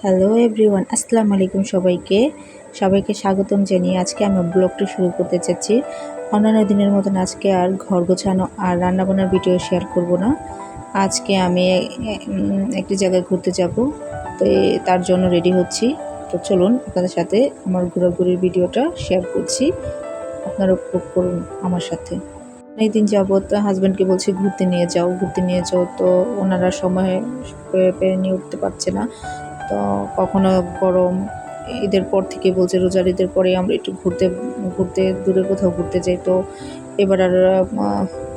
Hello everyone, আসসালামু আলাইকুম। সবাইকে স্বাগতম জানিয়ে আজকে আমি ব্লগটি শুরু করতে চাচ্ছি। অন্যান্য দিনের মতন আজকে আর ঘর গোছানো আর রান্নাবান্নার ভিডিও শেয়ার করব না। আজকে আমি একটি জায়গায় ঘুরতে যাব, তো তার জন্য রেডি হচ্ছি। তো চলুন আপনাদের সাথে আমার ঘোরাঘুরির ভিডিওটা শেয়ার করছি, আপনারা উপভোগ করুন আমার সাথে। অনেকদিন যাবৎ হাজব্যান্ডকে বলছি ঘুরতে নিয়ে যাও, তো ওনারা সময় পেরে নিয়ে উঠতে পারছে না। তো কখনো গরম ঈদের পর থেকে বলছে রোজার ঈদের পরে আমরা একটু ঘুরতে দূরে কোথাও ঘুরতে যাই। তো এবার আর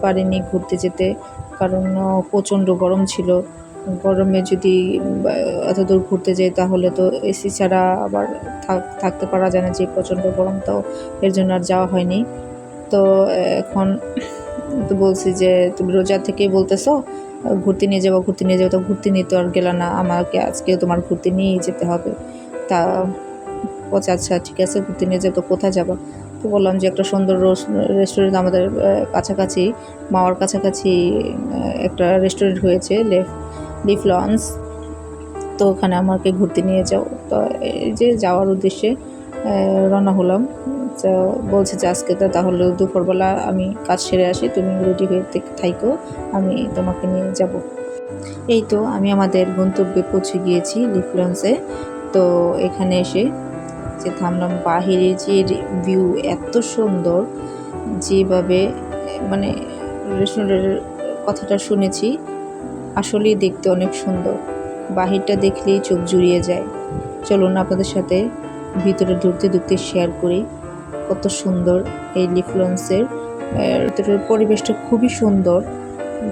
পারিনি ঘুরতে যেতে, কারণ প্রচণ্ড গরম ছিল। গরমে যদি এত দূর ঘুরতে যাই তাহলে তো এসি ছাড়া আবার থাকতে পারা যায় না, যে প্রচণ্ড গরম। তো এর জন্য আর যাওয়া হয়নি। তো এখন তো বলছি যে তুমি রোজা থেকেই বলতেছো ঘুরতে নিয়ে যাবো, তো ঘুরতে নিয়ে তো আর গেলা না, আমাকে আজকেও তোমার ঘুরতে নিয়েই যেতে হবে। তা বলছে আচ্ছা ঠিক আছে, ঘুরতে নিয়ে যাবো। তো কোথায় যাবো? তো বললাম যে একটা সুন্দর রেস্টুরেন্ট আমাদের কাছাকাছি, মাওয়ার কাছাকাছি একটা রেস্টুরেন্ট হয়েছে, লিফ লঞ্চ। তো ওখানে আমাকে ঘুরতে নিয়ে যাও। তো এই যে যাওয়ার উদ্দেশ্যে রওনা হলাম। তো বলছে যে আজকে তো তাহলে দুপুরবেলা আমি কাজ সেরে আসি, তুমি রেডি হয়ে থাইকো, আমি তোমাকে নিয়ে যাব। এই তো আমি আমাদের গন্তব্যে পৌঁছে গিয়েছি, লিফ লঞ্চে। তো এখানে এসে যে থামলাম, বাহিরে যে ভিউ এত সুন্দর, যেভাবে মানে রেস্টুরেন্টের কথাটা শুনেছি আসলেই দেখতে অনেক সুন্দর। বাহিরটা দেখলেই চোখ জুড়িয়ে যায়। চলুন আপনাদের সাথে ভিতরে ঢুকতে শেয়ার করি কত সুন্দর এই লিফ লঞ্চের ভিতরের পরিবেশটা। খুবই সুন্দর,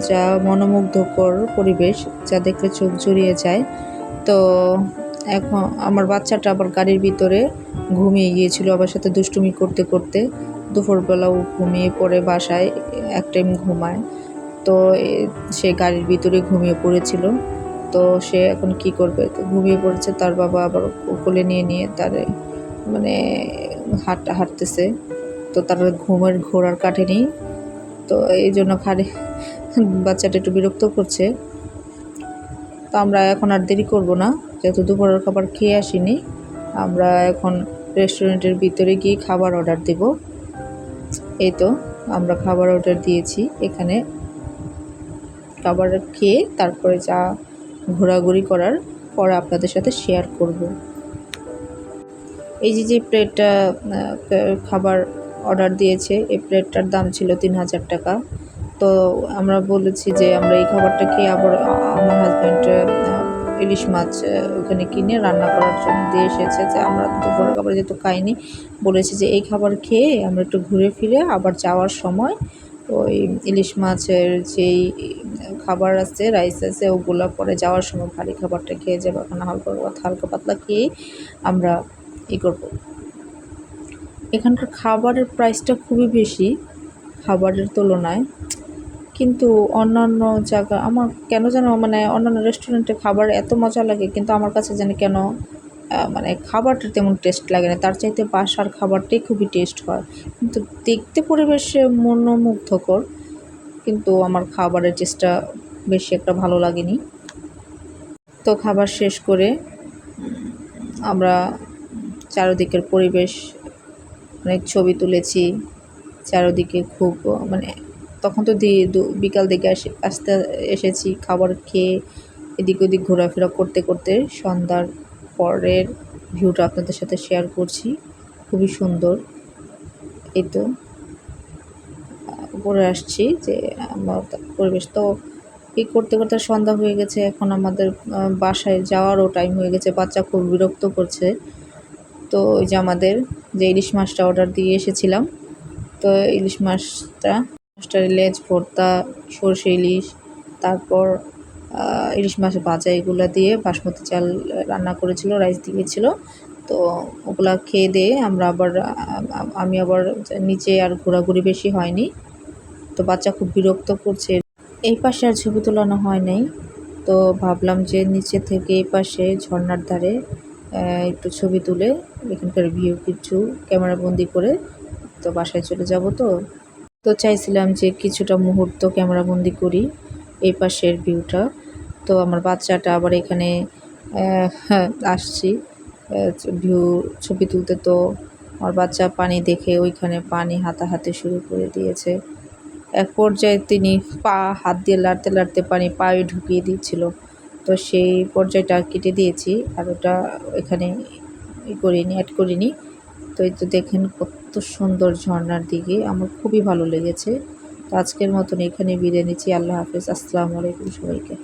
যা মনোমুগ্ধকর পরিবেশ, যা দেখলে চোখ জুড়িয়ে যায়। তো এখন আমার বাচ্চাটা আবার গাড়ির ভিতরে ঘুমিয়ে গিয়েছিল, আবার সাথে দুষ্টুমি করতে করতে। দুপুরবেলাও ঘুমিয়ে পড়ে, বাসায় এক টাইম ঘুমায়। তো সে গাড়ির ভিতরে ঘুমিয়ে পড়েছিল। তো সে এখন কি করবে, তো ঘুমিয়ে পড়েছে। তার বাবা আবার কোলে নিয়ে তার মানে হাঁটতেছে। তো তার ঘুমের ঘোর আর কাটেনি। তো এই জন্য বাচ্চাটা একটু বিরক্ত করছে। তো আমরা এখন আর দেরি করব না, যেহেতু দুপুরের খাবার খেয়ে আসিনি। আমরা এখন রেস্টুরেন্টের ভিতরে গিয়ে খাবার অর্ডার দেব। এই তো আমরা খাবার অর্ডার দিয়েছি। এখানে খাবার খেয়ে তারপরে যা ঘোরাঘুরি করার পর আপনাদের সাথে শেয়ার করব। এই যে প্লেটটা খাবার অর্ডার দিয়েছে, এই প্লেটটার দাম ছিল 3000 টাকা। তো আমরা বলেছি যে আমরা এই খাবারটা খেয়ে আবার আমার হাজব্যান্ড ইলিশ মাছ ওখানে কিনে রান্না করার জন্য দিয়ে এসেছে। যে আমরা দুপুরের খাবার যেহেতু খাইনি, বলেছি যে এই খাবার খেয়ে আমরা একটু ঘুরে ফিরে আবার যাওয়ার সময় ওই ইলিশ মাছের যেই খাবার আছে, রাইস আছে, ওগুলো পরে যাওয়ার সময় ভারী খাবারটা খেয়ে যাবো। এখন হালকা পাতলা খেয়ে আমরা করবো। এখানকার খাবারের প্রাইসটা খুবই বেশি খাবারের তুলনায়, কিন্তু অন্যান্য জায়গা আমার কেন যেন অন্যান্য রেস্টুরেন্টে খাবার এত মজা লাগে, কিন্তু আমার কাছে যেন কেন খাবারটা তেমন টেস্ট লাগে না। তার চাইতে বাসার খাবারটাই খুবই টেস্ট হয়, কিন্তু দেখতে পরিবেশে মনোমুগ্ধকর, কিন্তু আমার খাবারের টেস্টটা বেশি একটা ভালো লাগেনি। তো খাবার শেষ করে আমরা চারিদিকের পরিবেশ অনেক ছবি তুলেছি। চারিদিকে খুব তখন তো বিকাল দিকে আসতে এসেছি, খাবার খেয়ে এদিক ওদিক ঘোরাফেরা করতে করতে সন্ধ্যার পরের ভিউটা আপনাদের সাথে শেয়ার করছি। খুবই সুন্দর। এই তো উপরে আসছি যে আমার পরিবেশ তো এই করতে করতে সন্ধ্যা হয়ে গেছে। এখন আমাদের বাসায় যাওয়ারও টাইম হয়ে গেছে। বাচ্চা খুব বিরক্ত করছে। তো ওই যে আমাদের যে ইলিশ মাছটা অর্ডার দিয়ে এসেছিলাম, তো ইলিশ মাছটার লেজ ভর্তা, সরষে ইলিশ, তারপর ইলিশ মাছ ভাজা, এগুলো দিয়ে বাসমতি চাল রান্না করেছিল, রাইস দিয়েছিল। তো ওগুলা খেয়ে দিয়ে আমি আবার নিচে আর ঘোরাঘুরি বেশি হয়নি। তো বাচ্চা খুব বিরক্ত করছে। এই পাশে আর ছবি তোলানো হয় নাই। তো ভাবলাম যে নিচে থেকে এই পাশে ঝর্নার ধারে একটু ছবি তুলে এখানকার ভিউ কিছু ক্যামেরা বন্দি করে তো বাসায় চলে যাব। তো চাইছিলাম যে কিছুটা মুহূর্ত ক্যামেরা বন্দি করি এই পাশের ভিউটা। তো আমার বাচ্চাটা আবার এখানে হ্যাঁ, আসছি ভিউ ছবি তুলতে। তো আমার বাচ্চা পানি দেখে ওইখানে পানি হাতাহাতি শুরু করে দিয়েছে। এক পর্যায়ে তিনি হাত দিয়ে লাড়তে লাড়তে পানি পায়ে ঢুকিয়ে দিচ্ছিল। তো সেই পর্যায়টা কেটে দিয়েছি, আর ওটা এখানে অ্যাড করিনি। তো এই তো দেখেন কত সুন্দর ঝর্ণার দিকে, আমার খুবই ভালো লেগেছে। তো আজকের মতন এখানে বিদায় নিচ্ছি। আল্লাহ হাফেজ, আসসালামু আলাইকুম সবাইকে।